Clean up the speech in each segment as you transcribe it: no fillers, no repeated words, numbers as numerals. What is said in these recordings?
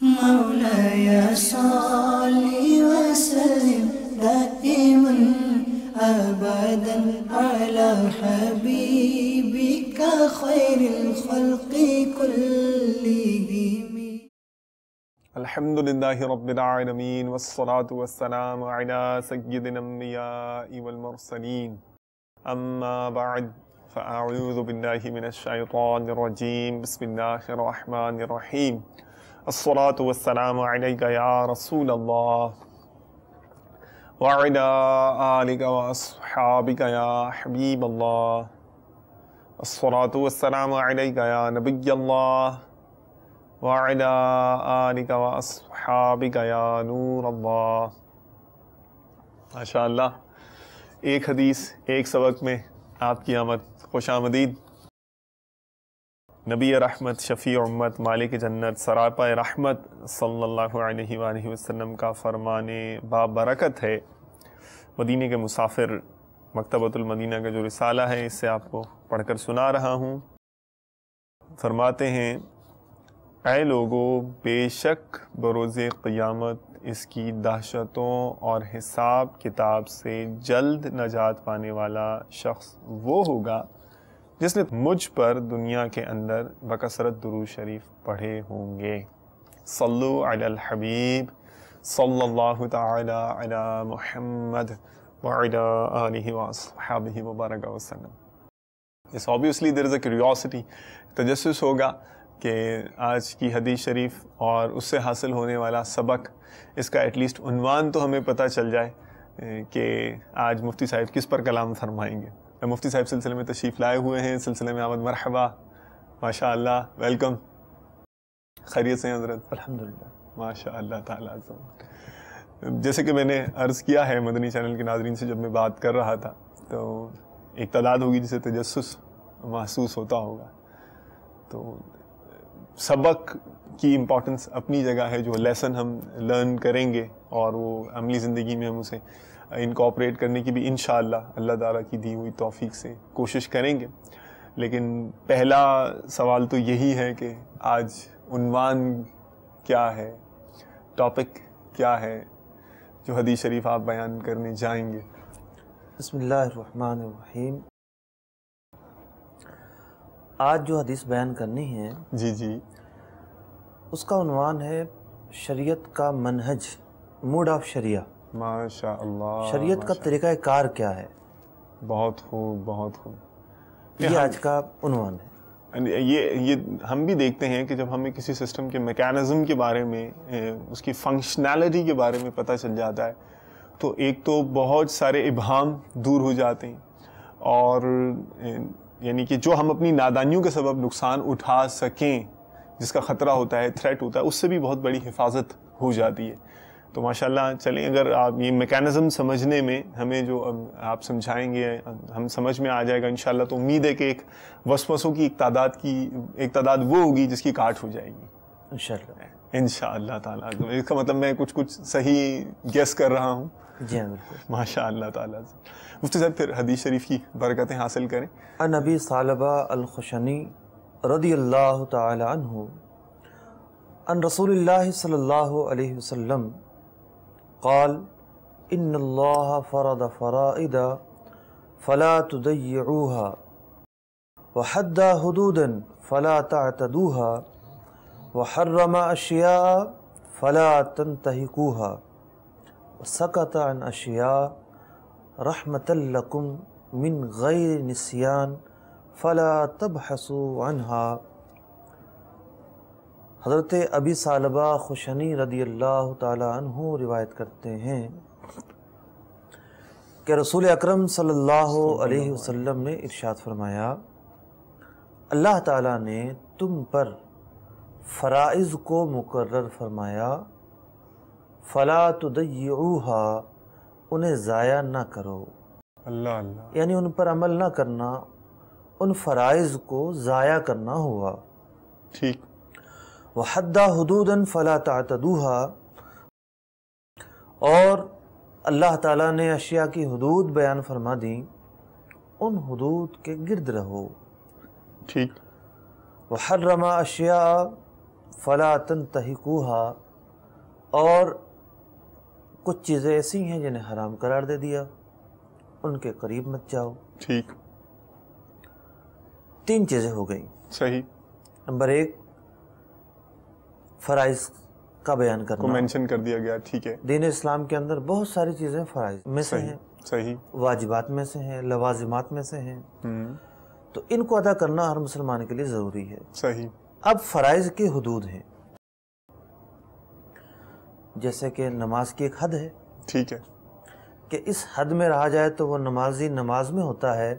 مولاي صل وسلم دائما أبدا على حبيبك خير الخلق كلهم. الحمد لله رب العالمين والصلاة والسلام على سيد الأنبياء والمرسلين. أما بعد فأعوذ بالله من الشيطان الرجيم. بسم الله الرحمن الرحيم. الصلاة والسلام عليك يا رسول الله وعلى آلك وأصحابك يا حبيب الله. الصلاة والسلام عليك يا نبي الله وعلى آلك وأصحابك يا نور الله. ماشاءاللہ، ایک حدیث ایک سبق میں آپ کی آمد، خوش آمدید. نبی رحمت، شفیع امت، مالک جنت، سراپا رحمت صلی اللہ علیہ وآلہ وسلم کا فرمان بابرکت ہے. مدینے کے مسافر مکتبۃ المدینہ کا جو رسالہ ہے اس سے آپ کو پڑھ کر سنا رہا ہوں. فرماتے ہیں، اے لوگو، بے شک بروز قیامت اس کی دہشتوں اور حساب کتاب سے جلد نجات پانے والا شخص وہ ہوگا جس نے مجھ پر دنیا کے اندر بکثرت درود شریف پڑھے ہوں گے. صلو علی الحبیب صلی اللہ تعالی علی محمد وعلی آلہ وصحبہ وبارک وسلم. Yes, obviously there is a curiosity. تجسس ہوگا کہ آج کی حدیث شریف اور اس سے حاصل ہونے والا سبق، اس کا ایٹ لیسٹ عنوان تو ہمیں پتہ چل جائے کہ آج مفتی صاحب کس پر کلام فرمائیں گے. مفتی صاحب سلسلے میں تشریف لائے ہوئے ہیں. سلسلے میں آمد مرحبا، ماشاء اللہ، ویلکم. خیریت سے ہیں حضرت؟ الحمدللہ، ماشاء اللہ تعالیٰ. جیسے کہ میں نے عرض کیا ہے مدنی چینل کے ناظرین سے، جب میں بات کر رہا تھا تو ایک تعداد ہوگی جسے تجسس محسوس ہوتا ہوگا. تو سبق کی امپورٹنس اپنی جگہ ہے، جو لیسن ہم لرن کریں گے اور وہ عملی زندگی میں ہم اسے انکارپوریٹ کرنے کی بھی انشاءاللہ اللہ تعالیٰ کی دی ہوئی توفیق سے کوشش کریں گے. لیکن پہلا سوال تو یہی ہے کہ آج عنوان کیا ہے، ٹاپک کیا ہے جو حدیث شریف آپ بیان کرنے جائیں گے؟ بسم اللہ الرحمن الرحیم. آج جو حدیث بیان کرنی ہے جی اس کا عنوان ہے شریعت کا منہج، موڈ آف شریعہ. ماشاء اللہ، شریعت کا طریقہ کار کیا ہے؟ بہت خوب، بہت خوب. یہ آج کا عنوان ہے. یہ ہم بھی دیکھتے ہیں کہ جب ہمیں کسی سسٹم کے میکانزم کے بارے میں، اس کی فنکشنالٹی کے بارے میں پتہ چل جاتا ہے تو ایک تو بہت سارے ابہام دور ہو جاتے ہیں، اور یعنی کہ جو ہم اپنی نادانیوں کے سبب نقصان اٹھا سکیں، جس کا خطرہ ہوتا ہے، تھریٹ ہوتا ہے، اس سے بھی بہت بڑی حفاظت ہو جاتی ہے. تو ماشاءاللہ چلیں، اگر آپ یہ میکانزم سمجھنے میں ہمیں جو آپ سمجھائیں گے ہم سمجھ میں آ جائے گا انشاءاللہ، تو امید ہے کہ ایک وسوسوں کی ایک تعداد وہ ہوگی جس کی کاٹ ہو جائے گی انشاءاللہ تعالیٰ. اس کا مطلب میں کچھ صحیح گیس کر رہا ہوں. جی ہاں، بالکل. ماشاء اللہ تعالیٰ. مفتی صاحب پھر حدیث شریف کی برکتیں حاصل کریں. عن ابی ثعلبہ الخشنی رضی اللہ تعالی عنہ عن رسول اللہ صلی اللہ علیہ وسلم قال ان اللہ فرض فرائض فلا تضيعوها وحد حدودا فلا تعتدوها وحرم اشیاء فلا تنتهكوها وسکت عن اشیاء رحمة لکم من غیر نسیان فلا تبحثوا عنها. حضرت ابی ثعلبہ خشنی رضی اللہ تعالی عنہ روایت کرتے ہیں کہ رسول اکرم صلی اللہ علیہ وسلم نے ارشاد فرمایا، اللہ تعالیٰ نے تم پر فرائض کو مقرر فرمایا، فلا تضيعوها، انہیں ضائع نہ کرو. اللہ اللہ، یعنی ان پر عمل نہ کرنا، ان فرائض کو ضائع کرنا ہوا. ٹھیک. وحد حدودا فلا تعتدوها، اور اللہ تعالیٰ نے اشیاء کی حدود بیان فرما دیں، ان حدود کے گرد رہو. ٹھیک. وحرم اشیاء، فلا تنتہکوها، اور کچھ چیزیں ایسی ہیں جنہیں حرام قرار دے دیا، ان کے قریب مت جاؤ۔ ٹھیک، 3 چیزیں ہو گئیں۔ صحیح، نمبر 1 فرائض کا بیان کو کرنا، مینشن کر دیا گیا، ٹھیک ہے، دین اسلام کے اندر بہت ساری چیزیں فرائض میں سے ہیں، صحیح، واجبات میں سے ہیں، لوازمات میں سے ہیں، تو ان کو ادا کرنا ہر مسلمان کے لیے ضروری ہے۔ صحیح، اب فرائض کی حدود ہیں، جیسے کہ نماز کی ایک حد ہے ٹھیک ہے، کہ اس حد میں رہا جائے تو وہ نمازی نماز میں ہوتا ہے،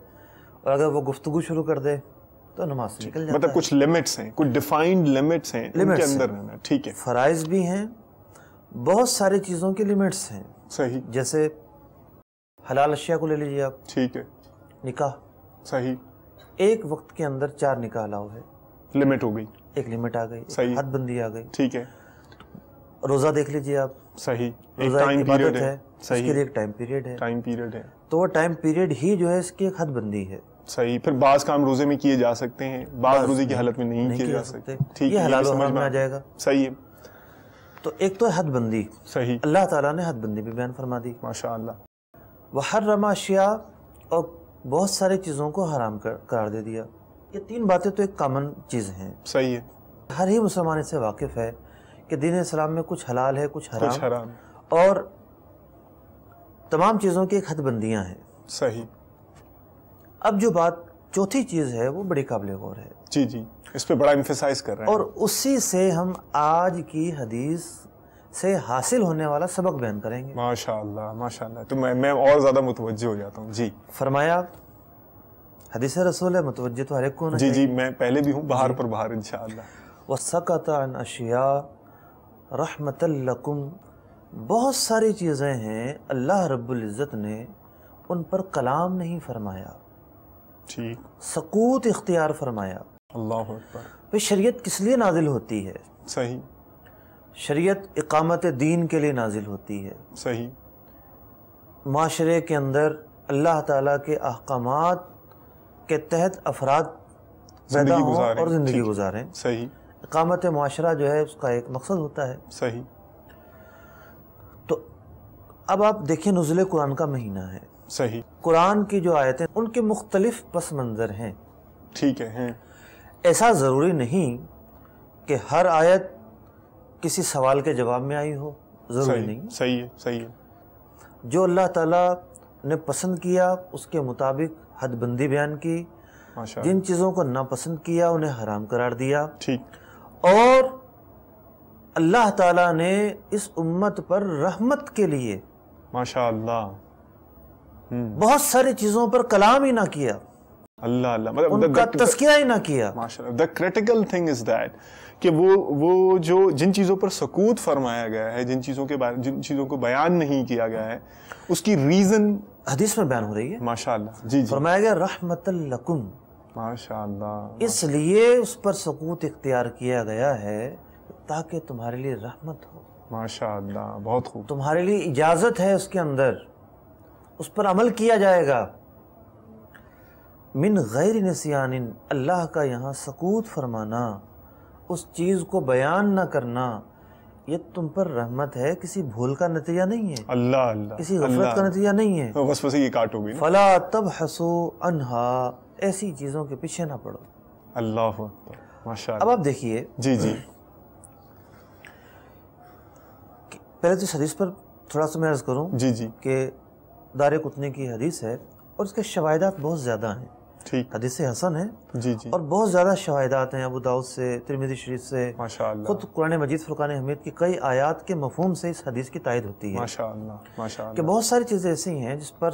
اور اگر وہ گفتگو شروع کر دے تو نماز سے نکل جاتا مطلب ہے۔ کچھ لمٹس ہیں، کچھ ڈیفائنڈ لمٹس ہیں، ان کے اندر رہنا، ٹھیک ہے، فرائض بھی ہیں، بہت ساری چیزوں کی لمٹس ہیں، صحیح، جیسے حلال اشیاء کو لے لیجیے آپ، ٹھیک ہے، نکاح، صحیح، ایک وقت کے اندر 4 نکاح الاؤ ہے، لمٹ ہو گئی، ایک لمٹ آ گئی، صحیح، ایک حد بندی آ گئی۔ ٹھیک ہے، روزہ دیکھ لیجیے آپ، صحیح، ایک روزہ ٹائم ایک پیریڈ عبادت ہے، ہے، اس کے صحیح، لیے ایک ٹائم پیریڈ ہے، ٹائم پیریڈ ہے، تو وہ ٹائم پیریڈ ہی جو ہے اس کی ایک حد بندی ہے۔ صحیح، پھر بعض کام روزے میں کیے جا سکتے ہیں، بعض روزے کی حالت میں نہیں کیے جا سکتے، ٹھیک یہ ہے، حلال و سمجھ حرام میں آ میں جائے گا۔ صحیح ہے، تو ایک تو حد بندی، صحیح، اللہ تعالیٰ نے حد بندی بھی بیان فرما دی۔ ماشاء اللہ، وحرم اشیاء، اور بہت ساری چیزوں کو حرام قرار دے دیا۔ یہ 3 باتیں تو ایک کامن چیز ہیں، صحیح ہے، ہر ہی مسلمان اس سے واقف ہے کہ دین اسلام میں کچھ حلال ہے، کچھ کچھ حرام، حرام، اور تمام چیزوں کی ایک حد بندیاں ہیں۔ صحیح، اب جو بات چوتھی چیز ہے وہ بڑی قابل غور ہے، جی جی، اس پہ بڑا ایمفیسائز کر رہے ہیں، اور اسی سے ہم آج کی حدیث سے حاصل ہونے والا سبق بیان کریں گے۔ ماشاء اللہ، ماشاء اللہ، تو میں اور زیادہ متوجہ ہو جاتا ہوں، جی فرمایا، حدیث رسول ہے، متوجہ تو ہر ایک کو ہونا جی چاہیے۔ جی، میں پہلے بھی ہوں، باہر پر باہر انشاءاللہ، وَسَكَتَ عَنْ أَشْيَاءَ رَحْمَةً لَكُمْ، بہت ساری چیزیں ہیں اللہ رب العزت نے ان پر کلام نہیں فرمایا، ٹھیک، سکوت اختیار فرمایا۔ اللہ اکبر، پھر شریعت کس لیے نازل ہوتی ہے؟ صحیح، شریعت اقامت دین کے لیے نازل ہوتی ہے، صحیح، معاشرے کے اندر اللہ تعالیٰ کے احکامات کے تحت افراد پیدا ہوں اور زندگی گزاریں۔ صحیح، اقامت معاشرہ جو ہے اس کا ایک مقصد ہوتا ہے۔ صحیح، تو اب آپ دیکھیں، نزول قرآن کا مہینہ ہے، صحیح، قرآن کی جو آیتیں ان کے مختلف پس منظر ہیں، ٹھیک ہے، ہیں، ایسا ضروری نہیں کہ ہر آیت کسی سوال کے جواب میں آئی ہو، ضروری نہیں۔ صحیح ہے، صحیح ہے، جو اللہ تعالیٰ نے پسند کیا اس کے مطابق حد بندی بیان کی، ماشاء جن چیزوں کو ناپسند کیا انہیں حرام قرار دیا، ٹھیک، اور اللہ تعالیٰ نے اس امت پر رحمت کے لیے ماشاء اللہ، بہت ساری چیزوں پر کلام ہی نہ کیا، اللہ اللہ، ان مطلب کا تذکرہ ہی نہ کیا۔ ماشاء اللہ، the critical thing is that کہ وہ جو جن چیزوں پر سکوت فرمایا گیا ہے، جن چیزوں کو بیان نہیں کیا گیا ہے، اس کی ریزن حدیث میں بیان ہو رہی ہے، ماشاء اللہ، جی جی، فرمایا گیا رحمت لکم، ماشاء اللہ، اس لیے اس پر سکوت اختیار کیا گیا ہے تاکہ تمہارے لیے رحمت ہو، ماشاء اللہ، بہت خوب، تمہارے لیے اجازت ہے اس کے اندر، اس پر عمل کیا جائے گا۔ من غیر نسیان، اللہ کا یہاں سکوت فرمانا، اس چیز کو بیان نہ کرنا، یہ تم پر رحمت ہے، کسی بھول کا نتیجہ نہیں ہے، اللہ اللہ، کسی غفلت کا نتیجہ نہیں ہے۔ بس یہ کاٹ ہو گئی نا، فلا تبحثوا عنہا، ایسی چیزوں کے پیچھے نہ پڑو۔ اللہ اکبر، ماشاء اب اللہ، آپ دیکھیے، جی جی، پہلے تو اس حدیث پر تھوڑا سا میں عرض کروں جی جی، کہ دار قطنی کی حدیث ہے اور اس کے شواہدات بہت زیادہ ہیں، ٹھیک، حدیث حسن ہے جی جی، اور بہت زیادہ شواہدات ہیں، ابو داؤد سے، ترمذی شریف سے، ماشاء اللہ، خود قرآن مجید فرقان حمید کی کئی آیات کے مفہوم سے اس حدیث کی تائید ہوتی ہے ماشاء اللہ، ماشاء کہ اللہ، بہت ساری چیزیں ایسی ہیں جس پر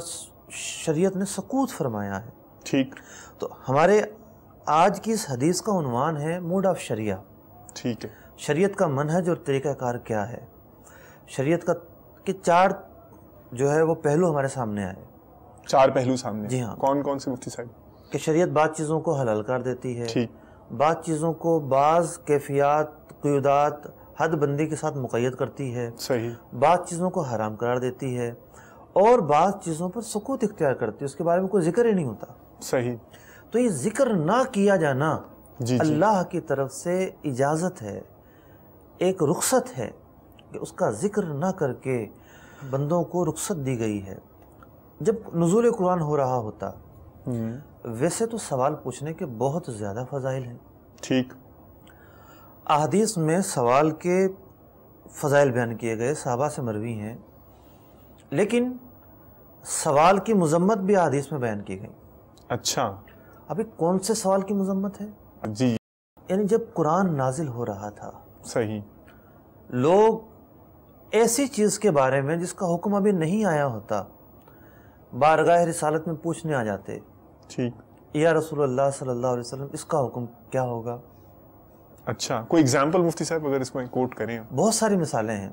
شریعت نے سکوت فرمایا ہے۔ ٹھیک، تو ہمارے آج کی اس حدیث کا عنوان ہے موڈ آف شریعہ، ٹھیک ہے، شریعت کا منہج اور طریقہ کار کیا ہے۔ شریعت کا کہ 4 جو ہے وہ پہلو ہمارے سامنے آئے 4 پہلو سامنے، جی ہاں، کون کون سے مفتی صاحب؟ کہ شریعت بعض چیزوں کو حلال کر دیتی ہے، ٹھیک، بعض چیزوں کو بعض کیفیات، قیودات، حد بندی کے ساتھ مقید کرتی ہے، صحیح، بعض چیزوں کو حرام قرار دیتی ہے، اور بعض چیزوں پر سکوت اختیار کرتی ہے، اس کے بارے میں کوئی ذکر ہی نہیں ہوتا۔ صحیح، تو یہ ذکر نہ کیا جانا جی جی، اللہ کی طرف سے اجازت ہے ایک رخصت ہے کہ اس کا ذکر نہ کر کے بندوں کو رخصت دی گئی ہے. جب نزول قرآن ہو رہا ہوتا ویسے تو سوال پوچھنے کے بہت زیادہ فضائل ہیں. ٹھیک. احادیث میں سوال کے فضائل بیان کیے گئے، صحابہ سے مروی ہیں، لیکن سوال کی مذمت بھی احادیث میں بیان کی گئی. اچھا. ابھی کون سے سوال کی مذمت ہے؟ جی. یعنی جب قرآن نازل ہو رہا تھا، صحیح، لوگ ایسی چیز کے بارے میں جس کا حکم ابھی نہیں آیا ہوتا بارگاہ رسالت میں پوچھنے آ جاتے. ٹھیک. یا رسول اللہ صلی اللہ علیہ وسلم اس کا حکم کیا ہوگا؟ اچھا، کوئی اگزامپل مفتی صاحب اگر اس کو کوٹ کریں؟ بہت ساری مثالیں ہیں،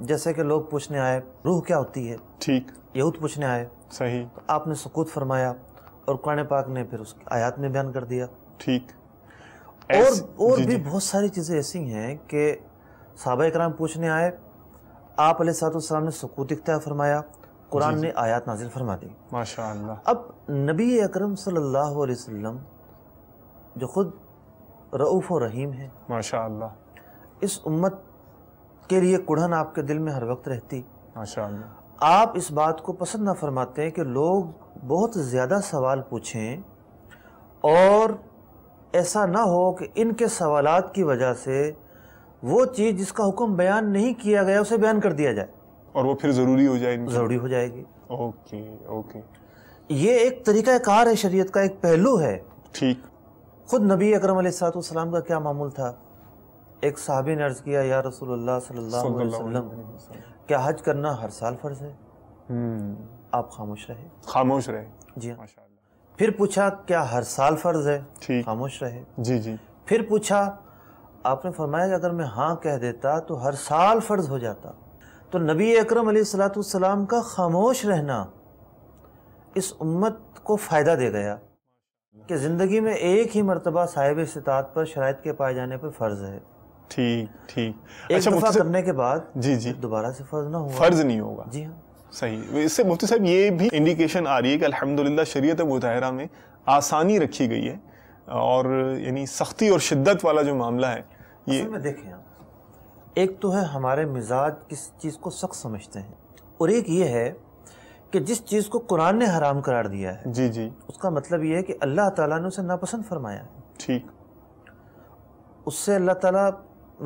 جیسے کہ لوگ پوچھنے آئے روح کیا ہوتی ہے. ٹھیک. یہود پوچھنے آئے. صحیح. آپ نے سکوت فرمایا اور قرآن پاک نے پھر اس کی آیات میں بیان کر دیا. ٹھیک. اور بھی بہت ساری چیزیں ایسی ہیں کہ صحابہ کرام پوچھنے آئے، آپ علیہ الصلوۃ والسلام نے سکوت اختیار فرمایا، قرآن نے آیات نازل فرما دی. ماشاء اللہ. اب نبی اکرم صلی اللہ علیہ وسلم جو خود رؤوف و رحیم ہے، ماشاء اللہ، اس امت کے لیے کڑھن آپ کے دل میں ہر وقت رہتی. ماشاء اللہ. آپ اس بات کو پسند نہ فرماتے ہیں کہ لوگ بہت زیادہ سوال پوچھیں اور ایسا نہ ہو کہ ان کے سوالات کی وجہ سے وہ چیز جس کا حکم بیان نہیں کیا گیا اسے بیان کر دیا جائے اور وہ پھر ضروری ہو جائے. ضروری ہو جائے گی. اوکے. یہ ایک طریقہ کار ہے، شریعت کا ایک پہلو ہے. ٹھیک. خود نبی اکرم علیہ الصلوۃ والسلام کا کیا معمول تھا؟ ایک صحابی نے عرض کیا، یا رسول اللہ صلی اللہ علیہ وسلم کیا حج کرنا ہر سال فرض ہے؟ آپ خاموش رہے. خاموش رہے. جی ہاں. ماشاء اللہ. پھر پوچھا کیا ہر سال فرض ہے؟ ٹھیک. خاموش رہے. جی. پھر پوچھا، آپ نے فرمایا کہ اگر میں ہاں کہہ دیتا تو ہر سال فرض ہو جاتا. تو نبی اکرم علیہ الصلوۃ والسلام کا خاموش رہنا اس امت کو فائدہ دے گیا کہ زندگی میں ایک ہی مرتبہ صاحب استطاعت پر شرائط کے پائے جانے پر فرض ہے. ٹھیک. ایک دفعہ کرنے کے بعد جی دوبارہ سے فرض نہ ہوا. فرض نہیں ہوگا. جی ہاں. صحیح. اس سے مفتی صاحب یہ بھی انڈیکیشن آ رہی ہے کہ الحمدللہ شریعت مطہرہ میں آسانی رکھی گئی ہے، اور یعنی سختی اور شدت والا جو معاملہ ہے یہ اصل میں دیکھیں، ایک تو ہے ہمارے مزاج کس چیز کو سخت سمجھتے ہیں، اور ایک یہ ہے کہ جس چیز کو قرآن نے حرام قرار دیا ہے جی اس کا مطلب یہ ہے کہ اللہ تعالیٰ نے اسے ناپسند فرمایا ہے. ٹھیک. اس سے اللہ تعالیٰ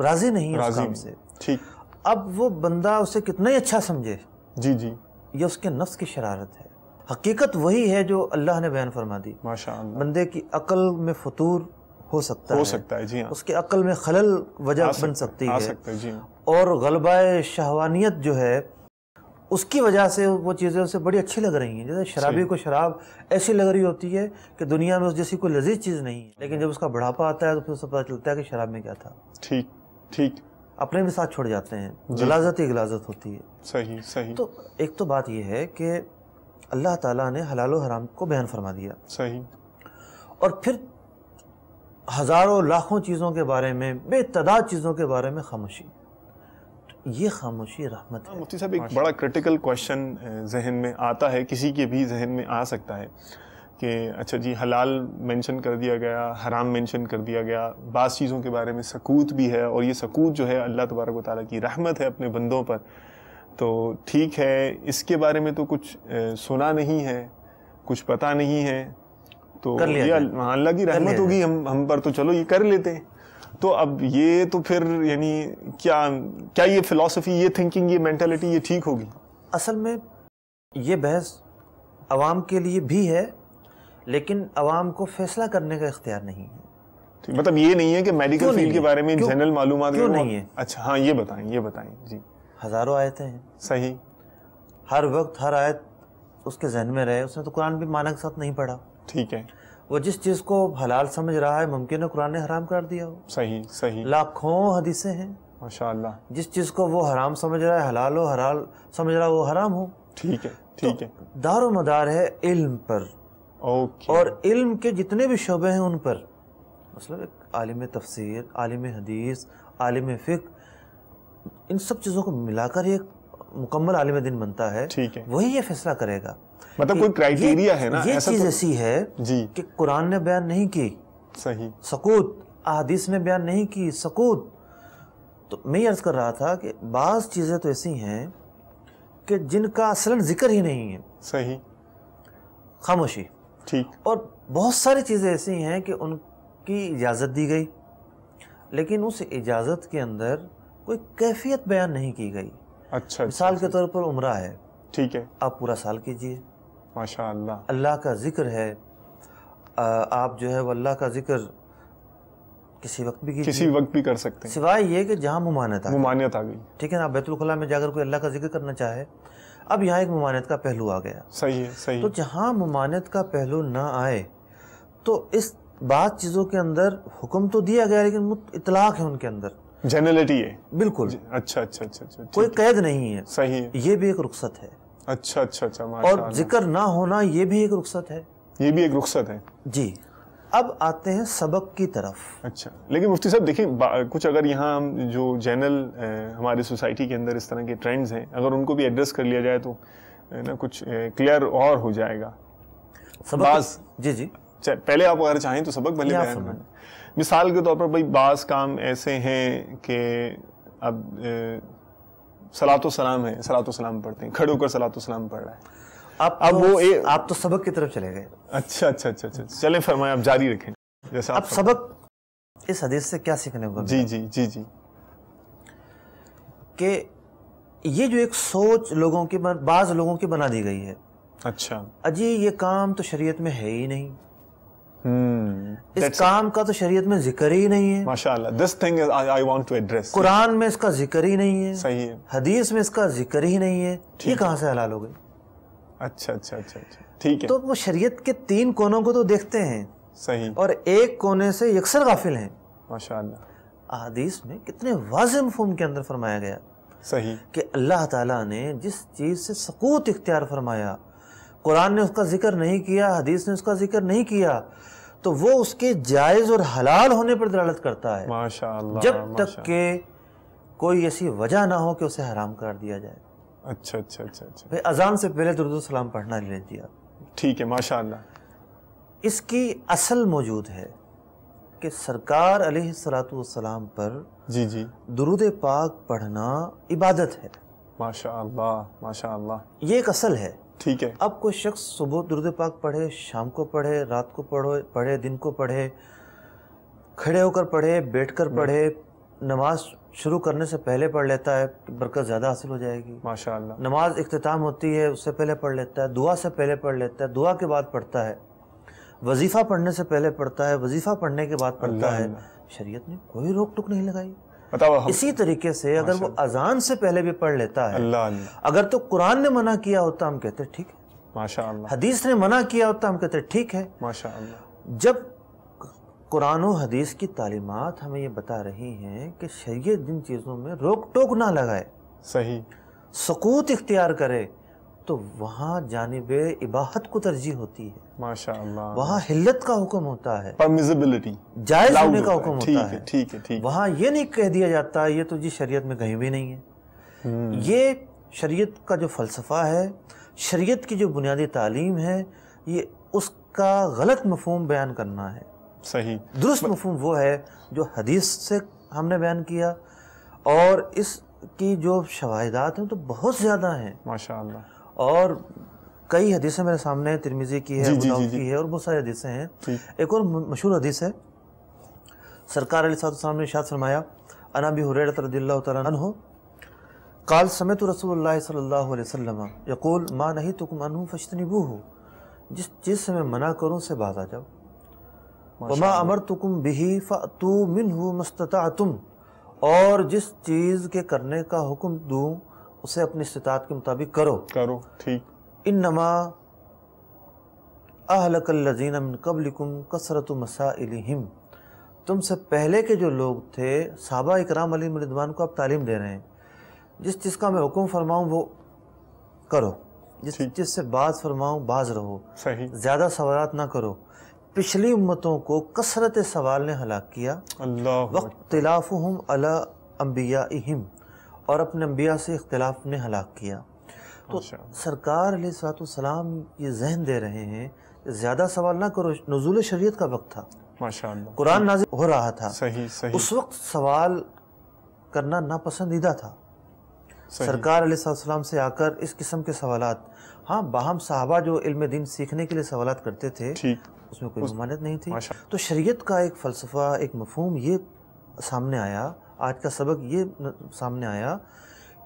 راضی نہیں ہے اس کام سے. ٹھیک. اب وہ بندہ اسے کتنا ہی اچھا سمجھے، جی یہ اس کے نفس کی شرارت ہے. حقیقت وہی ہے جو اللہ نے بیان فرما دی. ماشاء اللہ. بندے کی عقل میں فطور ہو سکتا ہے. جی ہاں. اس کی عقل میں خلل وجہ بن سکتی ہے. جی. اور غلبہ شہوانیت جو ہے اس کی وجہ سے وہ چیزیں اسے بڑی اچھی لگ رہی ہیں. جیسے شرابی کو شراب ایسی لگ رہی ہوتی ہے کہ دنیا میں اس جیسی کوئی لذیذ چیز نہیں ہے، لیکن جب اس کا بڑھاپا آتا ہے تو پھر اسے پتہ چلتا ہے کہ شراب میں کیا تھا. ٹھیک. اپنے بھی ساتھ چھوڑ جاتے ہیں. غلاظت ہی غلاظت ہوتی ہے. صحیح. تو ایک تو بات یہ ہے کہ اللہ تعالیٰ نے حلال و حرام کو بیان فرما دیا. صحیح. اور پھر ہزاروں لاکھوں چیزوں کے بارے میں، بے تعداد چیزوں کے بارے میں خاموشی. یہ خاموشی رحمت ہے. مفتی صاحب ایک بڑا کرٹیکل کویشچن ذہن میں آتا ہے، کسی کے بھی ذہن میں آ سکتا ہے کہ اچھا جی حلال مینشن کر دیا گیا، حرام مینشن کر دیا گیا، بعض چیزوں کے بارے میں سکوت بھی ہے، اور یہ سکوت جو ہے اللہ تبارک و تعالیٰ کی رحمت ہے اپنے بندوں پر. تو ٹھیک ہے، اس کے بارے میں تو کچھ سنا نہیں ہے، کچھ پتہ نہیں ہے، تو یہ اللہ کی رحمت ہوگی ہم پر، تو چلو یہ کر لیتے ہیں. تو اب یہ تو پھر یعنی کیا یہ فلسفی، یہ تھنکنگ، یہ مینٹلٹی یہ ٹھیک ہوگی؟ اصل میں یہ بحث عوام کے لیے بھی ہے، لیکن عوام کو فیصلہ کرنے کا اختیار نہیں ہے. مطلب یہ نہیں ہے کہ میڈیکل فیلڈ کے بارے میں جنرل معلومات کیوں نہیں ہے؟ اچھا ہاں یہ بتائیں. جی. ہزاروں آیتیں ہیں. صحیح. ہر وقت ہر آیت اس کے ذہن میں رہے. اس نے تو قرآن بھی معنی کے ساتھ نہیں پڑھا. ٹھیک ہے. وہ جس چیز کو حلال سمجھ رہا ہے ممکن ہے قرآن نے حرام کر دیا ہو. صحیح. لاکھوں حدیثیں ہیں. ماشاء اللہ. جس چیز کو وہ حرام سمجھ رہا ہے حلال ہو، حلال سمجھ رہا ہے وہ حرام ہو. ٹھیک ہے. دار و مدار ہے علم پر. اور علم کے جتنے بھی شعبے ہیں ان پر، مثلا ایک عالم تفسیر، عالم حدیث، عالم فقہ، ان سب چیزوں کو ملا کر ایک مکمل عالم دین بنتا ہے. ٹھیک ہے. وہی یہ فیصلہ کرے گا. مطلب کوئی کرائیٹیریا ہے نا. یہ چیز ایسی ہے کہ قرآن نے بیان نہیں کی صحیح، سکوت، احادیث نے بیان نہیں کی سکوت، تو میں یہ عرض کر رہا تھا کہ بعض چیزیں تو ایسی ہیں کہ جن کا اصلاً ذکر ہی نہیں ہے، صحیح، خاموشی، ٹھیک، اور بہت ساری چیزیں ایسی ہیں کہ ان کی اجازت دی گئی لیکن اس اجازت کے اندر کوئی کیفیت بیان نہیں کی گئی۔ اچھا، مثال کے طور پر عمرہ ہے، ٹھیک ہے، آپ پورا سال کیجئے، ماشاء اللہ، اللہ کا ذکر ہے، آپ جو ہے وہ اللہ کا ذکر کسی وقت بھی کیجئے، کسی وقت بھی کر سکتے ہیں، سوائے یہ کہ جہاں ممانعت آ گئی، ممانعت آ گئی، ٹھیک ہے نا، بیت الخلاء میں جا کر کوئی اللہ کا ذکر کرنا چاہے، اب یہاں ایک ممانعت کا پہلو آ گیا، صحیح ہے، صحیح، تو جہاں ممانعت کا پہلو نہ آئے تو اس بعض چیزوں کے اندر حکم تو دیا گیا لیکن اطلاق ہے ان کے اندر، جنرلٹی ہے، بالکل اچھا اچھا اچھا اچھا، کوئی قید نہیں ہے، صحیح ہے، یہ بھی ایک رخصت ہے، اچھا اچھا اچھا، ماشاء اور اللہ، ذکر نہ ہونا یہ بھی ایک رخصت ہے۔ یہ بھی ایک رخصت ہے، جی، اب آتے ہیں سبق کی طرف۔ اچھا، لیکن مفتی صاحب دیکھیں کچھ اگر یہاں ہم جو جنرل ہماری سوسائٹی کے اندر اس طرح کے ٹرینڈز ہیں اگر ان کو بھی ایڈریس کر لیا جائے تو نا کچھ کلیئر اور ہو جائے گا۔ بعض جی جی، پہلے آپ اگر چاہیں تو سبق بھلے بیان کریں۔ مثال کے طور پر بھائی بعض کام ایسے ہیں کہ اب صلاۃ و سلام ہے، صلاۃ و سلام پڑھتے ہیں، کھڑے ہو کر صلاۃ و سلام پڑھ رہا ہے، آپ تو سبق کی طرف چلے گئے۔ اچھا اچھا اچھا اچھا، چلیں فرمائیں، آپ جاری رکھیں جیسا اب سبق اس حدیث سے کیا سیکھنے کو؟ جی جی جی جی، کہ یہ جو ایک سوچ لوگوں کی بعض لوگوں کی بنا دی گئی ہے، اچھا، اجی یہ کام تو شریعت میں ہے ہی نہیں، اس کام کا تو شریعت میں ذکر ہی نہیں ہے، ماشاءاللہ، this thing I want to address، قرآن میں اس کا ذکر ہی نہیں ہے، صحیح ہے، حدیث میں اس کا ذکر ہی نہیں ہے، یہ کہاں سے حلال ہو گئی؟ اچھا اچھا اچھا اچھا، ٹھیک ہے، تو وہ شریعت کے 3 کونوں کو تو دیکھتے ہیں صحیح، اور ایک کونے سے یکسر غافل ہیں۔ ماشاءاللہ، احادیث میں کتنے واضح مفہوم کے اندر فرمایا گیا صحیح، کہ اللہ تعالیٰ نے جس چیز سے سقوط اختیار فرمایا، قرآن نے اس کا ذکر نہیں کیا، حدیث نے اس کا ذکر نہیں کیا، تو وہ اس کے جائز اور حلال ہونے پر دلالت کرتا ہے، ماشاءاللہ، جب تک کہ کوئی ایسی وجہ نہ ہو کہ اسے حرام قرار دیا جائے۔ اچھا اچھا اچھا اچھا، بھئی اذان سے پہلے درود و سلام پڑھنا لے لیجیے آپ، ٹھیک ہے، ماشاءاللہ، اس کی اصل موجود ہے کہ سرکار علیہ السلام پر جی جی، درود پاک پڑھنا عبادت ہے، ماشاءاللہ، ماشاءاللہ، یہ ایک اصل ہے۔ ٹھیک ہے، اب کوئی شخص صبح درود پاک پڑھے، شام کو پڑھے، رات کو پڑھے، دن کو پڑھے، کھڑے ہو کر پڑھے، بیٹھ کر پڑھے، نماز شروع کرنے سے پہلے پڑھ لیتا ہے کہ برکت زیادہ حاصل ہو جائے گی، ماشاءاللہ، نماز اختتام ہوتی ہے اس سے پہلے پڑھ لیتا ہے، دعا سے پہلے پڑھ لیتا ہے، دعا کے بعد پڑھتا ہے، وظیفہ پڑھنے سے پہلے پڑھتا ہے، وظیفہ پڑھنے کے بعد پڑھتا ہے، شریعت نے کوئی روک ٹوک نہیں لگائی۔ اسی طریقے سے اگر وہ اذان سے پہلے بھی پڑھ لیتا ہے، اللہ اللہ، اگر تو قرآن نے منع کیا ہوتا ہم کہتے ٹھیک ہے، ماشاءاللہ، حدیث نے منع کیا ہوتا ہم کہتے ٹھیک ہے۔ ماشاءاللہ، جب قرآن و حدیث کی تعلیمات ہمیں یہ بتا رہی ہیں کہ شریعت جن چیزوں میں روک ٹوک نہ لگائے، صحیح، سقوط اختیار کرے، تو وہاں جانب اباحت کو ترجیح ہوتی ہے، ماشاءاللہ، وہاں حلت کا حکم ہوتا ہے، پرمیزیبلٹی، جائز ہونے کا حکم ٹھیک ہوتا ہے، ہے، ٹھیک ہے، ٹھیک، وہاں یہ نہیں کہہ دیا جاتا یہ تو جی شریعت میں کہیں بھی نہیں ہے۔ یہ شریعت کا جو فلسفہ ہے، شریعت کی جو بنیادی تعلیم ہے، یہ اس کا غلط مفہوم بیان کرنا ہے۔ صحیح، درست مفہوم وہ ہے جو حدیث سے ہم نے بیان کیا، اور اس کی جو شواہدات ہیں تو بہت زیادہ ہیں، ماشاءاللہ، اور کئی حدیثیں میرے سامنے ہیں، ترمذی کی ہے، ابو داؤد کی ہے، اور بہت ساری حدیثیں ہیں۔ ایک اور مشہور حدیث ہے، سرکار علیہ السلام نے ارشاد فرمایا، عن ابی ہریرہ رضی اللہ تعالیٰ عنہ قال سمعت رسول اللہ صلی اللہ علیہ وسلم یقول ما نہیتکم عنہ فاجتنبوہ، جس چیز سے میں منع کروں سے باز آ جاؤ، وما امرتکم بہ فأتوا منہ ما استطعتم، اور جس چیز کے کرنے کا حکم دوں اسے اپنی استطاعت کے مطابق کرو، ٹھیک، انما اہلک الذین من قبلکم کثرت مسائلہم، تم سے پہلے کے جو لوگ تھے صحابہ اکرام علیہم رضوان کو آپ تعلیم دے رہے ہیں، جس چیز کا میں حکم فرماؤں وہ کرو، جس چیز سے باز فرماؤں باز رہو، صحیح، زیادہ سوالات نہ کرو۔ پچھلی امتوں کو کثرت سوال نے ہلاک کیا، اللہ، واختلافہم علی انبیائہم، اور اپنے انبیاء سے اختلاف نے ہلاک کیا۔ تو سرکار علیہ السلام یہ ذہن دے رہے ہیں کہ زیادہ سوال نہ کرو، نزول شریعت کا وقت تھا، ماشاءاللہ، قرآن نازل ہو رہا تھا، صحیح، صحیح، اس وقت سوال کرنا ناپسندیدہ تھا. سرکار علیہ السلام سے آ کر اس قسم کے سوالات، ہاں باہم صحابہ جو علم دین سیکھنے کے لیے سوالات کرتے تھے اس میں کوئی ممانعت نہیں تھی. تو شریعت کا ایک فلسفہ، ایک مفہوم یہ سامنے آیا، آج کا سبق یہ سامنے آیا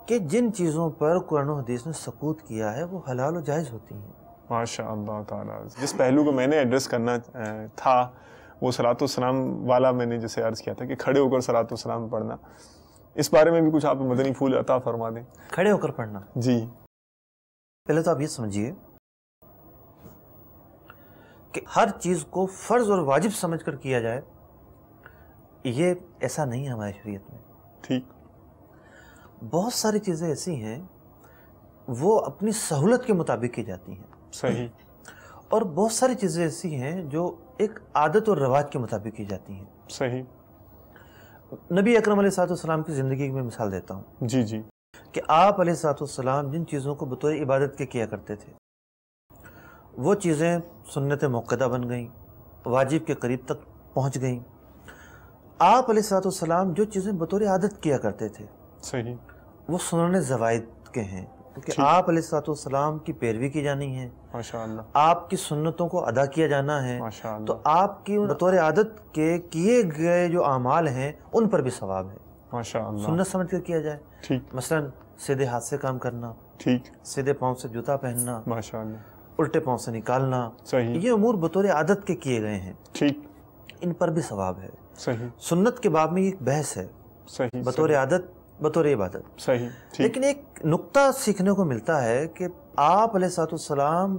کہ جن چیزوں پر قرآن و حدیث نے سکوت کیا ہے وہ حلال و جائز ہوتی ہیں. ماشاء اللہ تعالیٰ. جس پہلو کو میں نے ایڈریس کرنا تھا وہ صلاۃ والسلام والا، میں نے جیسے عرض کیا تھا کہ کھڑے ہو کر صلاۃ والسلام پڑھنا، اس بارے میں بھی کچھ آپ مدنی پھول عطا فرما دیں. کھڑے ہو کر پڑھنا، جی پہلے تو آپ یہ سمجھیے کہ ہر چیز کو فرض اور واجب سمجھ کر کیا جائے، یہ ایسا نہیں ہے ہماری شریعت میں. ٹھیک. بہت ساری چیزیں ایسی ہیں وہ اپنی سہولت کے مطابق کی جاتی ہیں. صحیح. اور بہت ساری چیزیں ایسی ہیں جو ایک عادت اور رواج کے مطابق کی جاتی ہیں. صحیح. نبی اکرم علیہ السلام کی زندگی کی میں مثال دیتا ہوں. جی جی. کہ آپ علیہ السلام جن چیزوں کو بطور عبادت کے کیا کرتے تھے وہ چیزیں سنت موقدہ بن گئیں، واجب کے قریب تک پہنچ گئیں. آپ علیہ السلام جو چیزیں بطور عادت کیا کرتے تھے صحیح، وہ سنن زوائد کے ہیں، کیونکہ آپ علیہ السلام کی پیروی کی جانی ہے، ماشاءاللہ، آپ کی سنتوں کو ادا کیا جانا ہے. ماشاءاللہ. تو آپ کی بطور عادت کے کیے گئے جو اعمال ہیں ان پر بھی ثواب ہے. ماشاءاللہ. سنت سمجھ کر کیا جائے. ٹھیک. مثلا سیدھے ہاتھ سے کام کرنا، ٹھیک. سیدھے پاؤں سے جوتا پہننا، ماشاءاللہ. الٹے پاؤں سے نکالنا، صحیح. یہ امور بطور عادت کے کیے گئے ہیں، ٹھیک. ان پر بھی ثواب ہے. صحیح. سنت کے باب میں ایک بحث ہے، صحیح. بطور عادت بطور عبادت. صحیح. ٹھیک. لیکن ایک نقطہ سیکھنے کو ملتا ہے کہ آپ علیہ السلام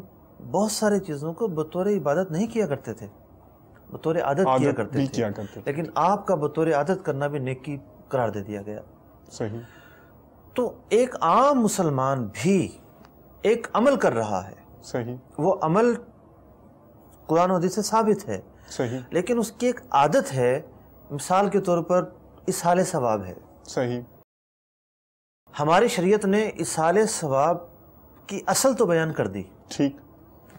بہت ساری چیزوں کو بطور عبادت نہیں کیا کرتے تھے، بطور عادت کیا کرتے تھے. لیکن آپ کا بطور عادت کرنا بھی نیکی قرار دے دیا گیا. صحیح. تو ایک عام مسلمان بھی ایک عمل کر رہا ہے، صحیح. وہ عمل قرآن و حدیث سے ثابت ہے، صحیح. لیکن اس کی ایک عادت ہے. مثال کے طور پر اصحال ثواب ہے. صحیح. ہماری شریعت نے اصحال ثواب کی اصل تو بیان کر دی، ٹھیک.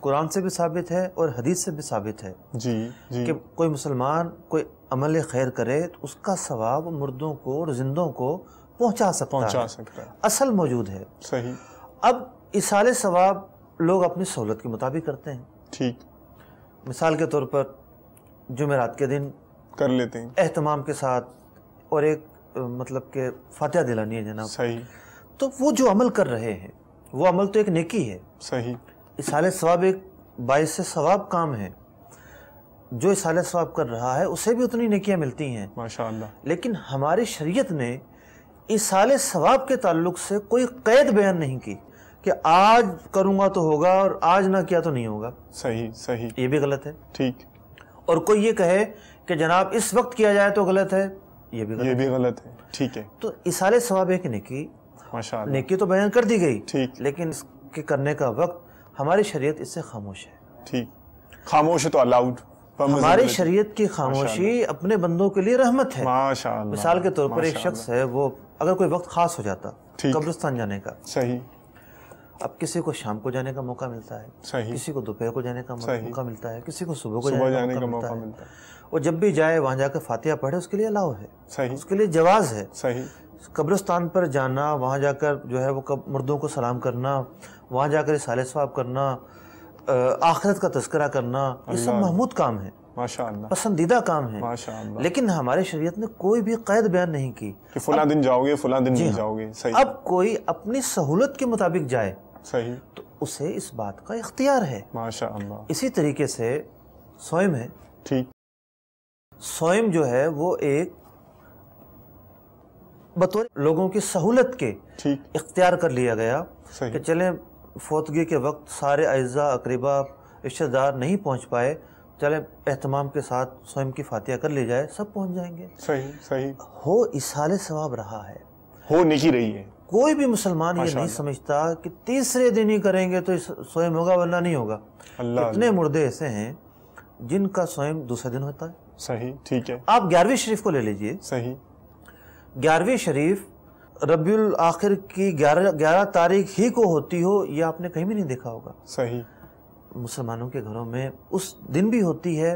قرآن سے بھی ثابت ہے اور حدیث سے بھی ثابت ہے. جی جی. کہ کوئی مسلمان کوئی عمل خیر کرے تو اس کا ثواب مردوں کو اور زندوں کو پہنچا سکتا ہے، اصل موجود ہے. صحیح. اب اصحال ثواب لوگ اپنی سہولت کے مطابق کرتے ہیں. ٹھیک. مثال کے طور پر جمعرات کے دن کر لیتے ہیں اہتمام کے ساتھ، اور ایک مطلب کہ فاتحہ دلانی ہے جناب. صحیح. تو وہ جو عمل کر رہے ہیں وہ عمل تو ایک نیکی ہے. صحیح. اصحال ثواب ایک باعث ثواب کام ہے. جو اصحال ثواب کر رہا ہے اسے بھی اتنی نیکیاں ملتی ہیں. ماشاءاللہ. لیکن ہماری شریعت نے اصحال ثواب کے تعلق سے کوئی قید بیان نہیں کی کہ آج کروں گا تو ہوگا اور آج نہ کیا تو نہیں ہوگا. صحیح. صحیح. یہ بھی غلط ہے. ٹھیک. اور کوئی یہ کہے کہ جناب اس وقت کیا جائے تو غلط ہے، یہ بھی غلط ہے. ٹھیک ہے. تو اصحال ثواب ایک نیکی، ماشاءاللہ، نیکی تو بیان کر دی گئی، ٹھیک، لیکن اس کے کرنے کا وقت ہماری شریعت اس سے خاموش ہے. ٹھیک. خاموش ہے تو الاؤڈ. ہماری شریعت کی خاموشی اپنے بندوں کے لیے رحمت ہے. ماشاءاللہ. مثال کے طور پر ایک شخص ہے، وہ اگر کوئی وقت خاص ہو جاتا قبرستان جانے کا، صحیح، اب کسی کو شام کو جانے کا موقع ملتا ہے، صحیح، کسی کو دوپہر کو جانے کا موقع ملتا ہے، کسی کو صبح کو جانے کا موقع ملتا ہے، اور جب بھی جائے وہاں جا کے فاتحہ پڑھے اس کے لیے الاؤ ہے، صحیح، اس کے لیے جواز ہے. صحیح. قبرستان پر جانا، وہاں جا کر جو ہے وہ مردوں کو سلام کرنا، وہاں جا کر اصحال ثواب کرنا، آخرت کا تذکرہ کرنا، یہ سب محمود کام ہے، ماشاءاللہ، پسندیدہ کام ہے. ماشاءاللہ. لیکن ہماری شریعت نے کوئی بھی قید بیان نہیں کی کہ فلاں دن جاؤ گے، فلاں دن نہیں جاؤ گے. صحیح. اب کوئی اپنی سہولت کے مطابق جائے، صحیح، تو اسے اس بات کا اختیار ہے. ماشاءاللہ. اسی طریقے سے صوم ہے. ٹھیک. صوم جو ہے وہ ایک بطور لوگوں کی سہولت کے ٹھیک اختیار کر لیا گیا صحیح. کہ چلیں فوتگی کے وقت سارے اعزاء اقربا رشتہ دار نہیں پہنچ پائے، چلیں اہتمام کے ساتھ صوم کی فاتحہ کر لی جائے، سب پہنچ جائیں گے. صحیح. صحیح. ہو اصحال ثواب رہا ہے، ہو نیکی رہی ہے. کوئی بھی مسلمان یہ نہیں سمجھتا کہ تیسرے دن ہی کریں گے تو صوم ہوگا ورنہ نہیں ہوگا. اتنے مردے ایسے ہیں جن کا صوم دوسرے دن ہوتا ہے. صحیح. ٹھیک ہے. آپ 11ویں شریف کو لے لیجئے. صحیح. 11ویں شریف ربیع الاخر کی 11 تاریخ ہی کو ہوتی ہو، یہ آپ نے کہیں بھی نہیں دیکھا ہوگا. صحیح. مسلمانوں کے گھروں میں اس دن بھی ہوتی ہے،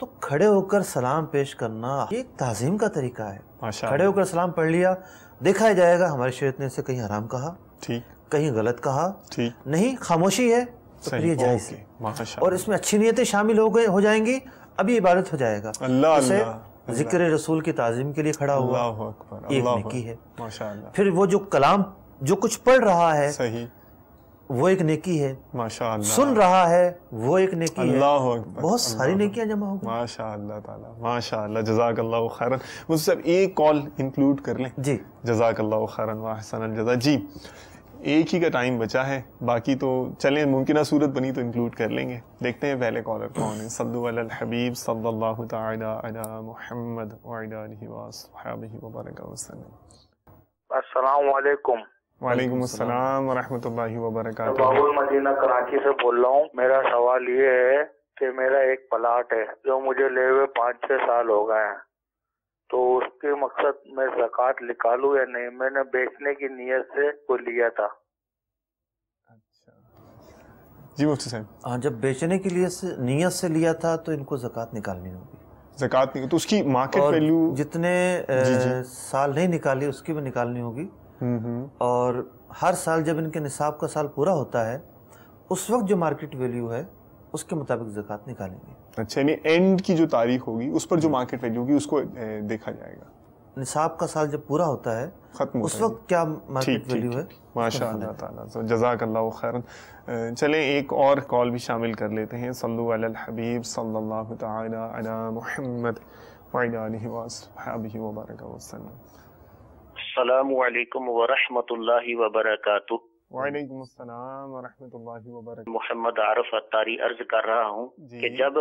تو کھڑے ہو کر سلام پیش کرنا یہ ایک تعظیم کا طریقہ ہے. ماشاء کھڑے ہو کر سلام پڑھ لیا, دیکھا جائے گا ہمارے شریعت نے اسے کہیں حرام کہا, ٹھیک کہیں غلط کہا ٹھیک نہیں, خاموشی ہے تو پھر یہ جائز ہے. ماشاء اور اس میں اچھی نیتیں شامل ہو جائیں گی, اب یہ عبادت ہو جائے گا. اللہ جیسے اللہ ذکر رسول کی تعظیم کے لیے کھڑا ہوا, اللہ اکبر یہ ایک اللہ نیکی ہے. ماشاء اللہ پھر وہ جو کلام جو کچھ پڑھ رہا ہے صحیح وہ ایک نیکی ہے, ماشاء اللہ سن رہا ہے وہ ایک نیکی ہے. اللہ اکبر بہت ساری نیکیاں جمع ہو گئی. ماشاء اللہ تعالیٰ ماشاء اللہ جزاک اللہ خیرن. مجھ سے ایک کال انکلوڈ کر لیں. جی جزاک اللہ خیرن و احسن الجزا. جی ایک ہی کا ٹائم بچا ہے, باقی تو چلیں ممکنہ صورت بنی تو انکلوڈ کر لیں گے. دیکھتے ہیں پہلے کالر کون ہے. صلو علی الحبیب صلی اللہ تعالی علی محمد وعلی آلہ وصحبہ وبارک وسلم. السلام علیکم. وعلیکم السلام ورحمۃ اللہ وبرکاتہ. باب المدینہ کراچی سے بول رہا ہوں. میرا سوال یہ ہے کہ میرا ایک پلاٹ ہے جو مجھے لے ہوئے 5-6 سال ہو گئے ہیں, تو اس کے مقصد میں زکوٰۃ نکالوں یا نہیں؟ میں نے بیچنے کی نیت سے وہ لیا تھا. جی مفتی صاحب. ہاں, جب بیچنے کے لیے نیت سے لیا تھا تو ان کو زکوٰۃ نکالنی ہوگی. زکوٰۃ نہیں تو اس کی مارکیٹ اور ویلیو جتنے سال نہیں نکالی اس کی بھی نکالنی ہوگی. اور ہر سال جب ان کے نصاب کا سال پورا ہوتا ہے اس وقت جو مارکیٹ ویلیو ہے اس کے مطابق زکوٰۃ نکالیں گے. اچھا, یعنی اینڈ کی جو تاریخ ہوگی اس پر جو مارکیٹ ویلیو ہوگی اس کو دیکھا جائے گا. نصاب کا سال جب پورا ہوتا ہے ختم اس وقت کیا مارکیٹ ویلیو ہے. ماشاء اللہ تعالیٰ جزاک اللہ خیرن. چلیں ایک اور کال بھی شامل کر لیتے ہیں. صلو علی الحبیب صلی اللہ تعالی علی محمد وعلی آلہ وصحبہ وبارک وسلم. السلام علیکم ورحمۃ اللہ وبرکاتہ. وعلیکم السلام ورحمۃ اللہ وبرکاتہ. محمد عارف اتاری عرض کر رہا ہوں کہ جب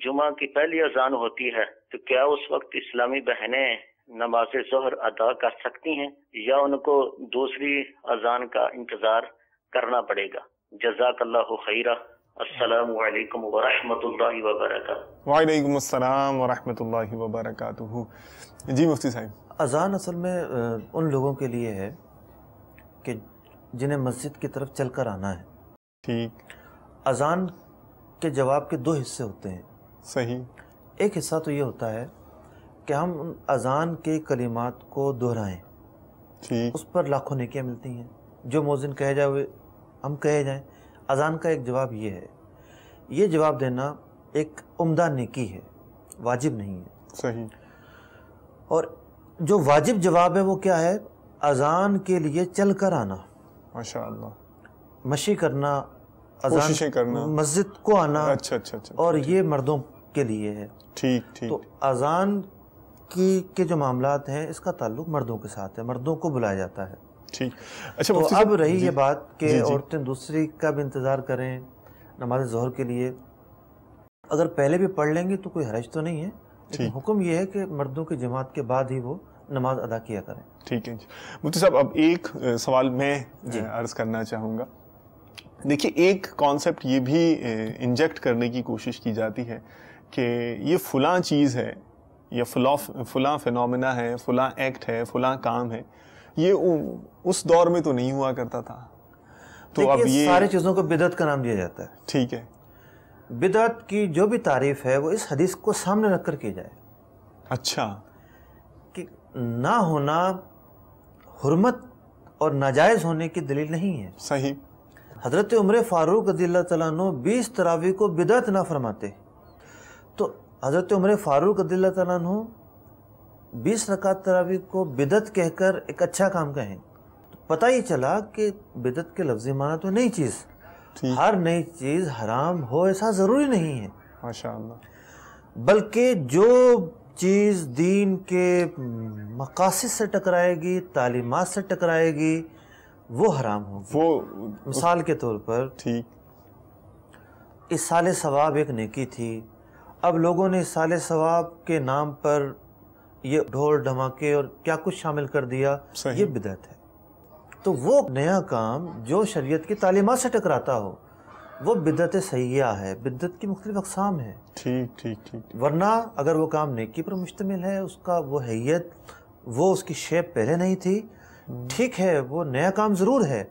جمعہ کی پہلی اذان ہوتی ہے تو کیا اس وقت اسلامی بہنیں نماز ظہر ادا کر سکتی ہیں یا ان کو دوسری اذان کا انتظار کرنا پڑے گا؟ جزاک اللہ خیرہ. السلام علیکم ورحمۃ اللہ وبرکاتہ. وعلیکم السلام ورحمۃ اللہ وبرکاتہ. جی مفتی صاحب. اذان اصل میں ان لوگوں کے لیے ہے کہ جنہیں مسجد کی طرف چل کر آنا ہے. ٹھیک. اذان کے جواب کے 2 حصے ہوتے ہیں. صحیح. ایک حصہ تو یہ ہوتا ہے کہ ہم ان اذان کے کلمات کو دہرائیں, ٹھیک, اس پر لاکھوں نیکیاں ملتی ہیں. جو مؤذن کہے جائے وہ ہم کہے جائیں. اذان کا ایک جواب یہ ہے, یہ جواب دینا ایک عمدہ نیکی ہے, واجب نہیں ہے. صحیح. اور جو واجب جواب ہے وہ کیا ہے؟ اذان کے لیے چل کر آنا, ماشاء اللہ, مشی کرنا, کوششیں کرنا, مسجد کو آنا. اچھا اچھا اچھا. اور یہ مردوں کے لیے ہے. ٹھیک ٹھیک. تو اذان کے جو معاملات ہیں اس کا تعلق مردوں کے ساتھ ہے, مردوں کو بلایا جاتا ہے. ٹھیک. اچھا تو اب رہی یہ بات کہ عورتیں دوسری کا بھی انتظار کریں نماز ظہر کے لیے. اگر پہلے بھی پڑھ لیں گے تو کوئی حرج تو نہیں ہے, لیکن حکم یہ ہے کہ مردوں کی جماعت کے بعد ہی وہ نماز ادا کیا کریں. ٹھیک ہے جی. مفتی صاحب اب ایک سوال میں عرض کرنا چاہوں گا. دیکھیے ایک کانسیپٹ یہ بھی انجیکٹ کرنے کی کوشش کی جاتی ہے کہ یہ فلاں چیز ہے یا فلاں فینومینا ہے, فلاں ایکٹ ہے, فلاں کام ہے, یہ اس دور میں تو نہیں ہوا کرتا تھا. تو اب یہ ساری چیزوں کو بدعت کا نام دیا جاتا ہے. ٹھیک ہے. بدعت کی جو بھی تعریف ہے وہ اس حدیث کو سامنے رکھ کر کی جائے. اچھا. کہ نہ ہونا حرمت اور ناجائز ہونے کی دلیل نہیں ہے. صحیح. حضرت عمر فاروق رضی اللہ تعالیٰ عنہ 20 تراویح کو بدعت نہ فرماتے, تو حضرت عمر فاروق رضی اللہ تعالیٰ عنہ 20 رکعت تراویح کو بدعت کہہ کر ایک اچھا کام کہیں. تو پتہ ہی چلا کہ بدعت کے لفظی معنی تو نئی چیز, ہر نئی چیز حرام ہو ایسا ضروری نہیں ہے. ماشاء اللہ. بلکہ جو چیز دین کے مقاصد سے ٹکرائے گی, تعلیمات سے ٹکرائے گی, وہ حرام ہوگی. وہ مثال کے طور پر ٹھیک, اصال ثواب ایک نیکی تھی, اب لوگوں نے اصال ثواب کے نام پر یہ ڈھول دھماکے اور کیا کچھ شامل کر دیا, یہ بدعت ہے. تو وہ نیا کام جو شریعت کی تعلیمات سے ٹکراتا ہو وہ بدعت سیئہ ہے. بدعت کی مختلف اقسام ہیں. ٹھیک ٹھیک ٹھیک. ورنہ اگر وہ کام نیکی پر مشتمل ہے, اس کا وہ حیت, وہ اس کی شیپ پہلے نہیں تھی, ٹھیک ہے وہ نیا کام ضرور ہے,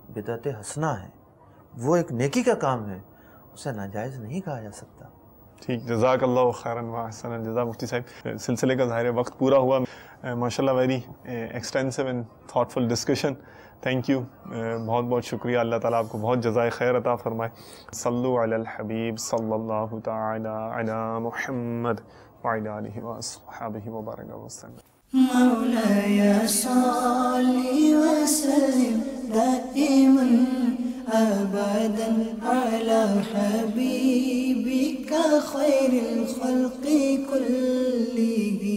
بدعت حسنہ ہے, وہ ایک نیکی کا کام ہے, اسے ناجائز نہیں کہا جا سکتا. ٹھیک، جزاک اللہ خیراً و احسن الجزا مفتی صاحب. سلسلے کا ظاہر وقت پورا ہوا. ماشاء اللہ very extensive and thoughtful discussion. Thank you, بہت بہت شکریہ. اللہ تعالیٰ آپ کو بہت جزائے خیر عطا فرمائے. صلو علی الحبیب صلی اللہ تعالی علی محمد وعلی آلہ وصحبہ وبارک وسلم. مولاي صل وسلم دائما أبدا على حبيبك خير الخلق كلهم.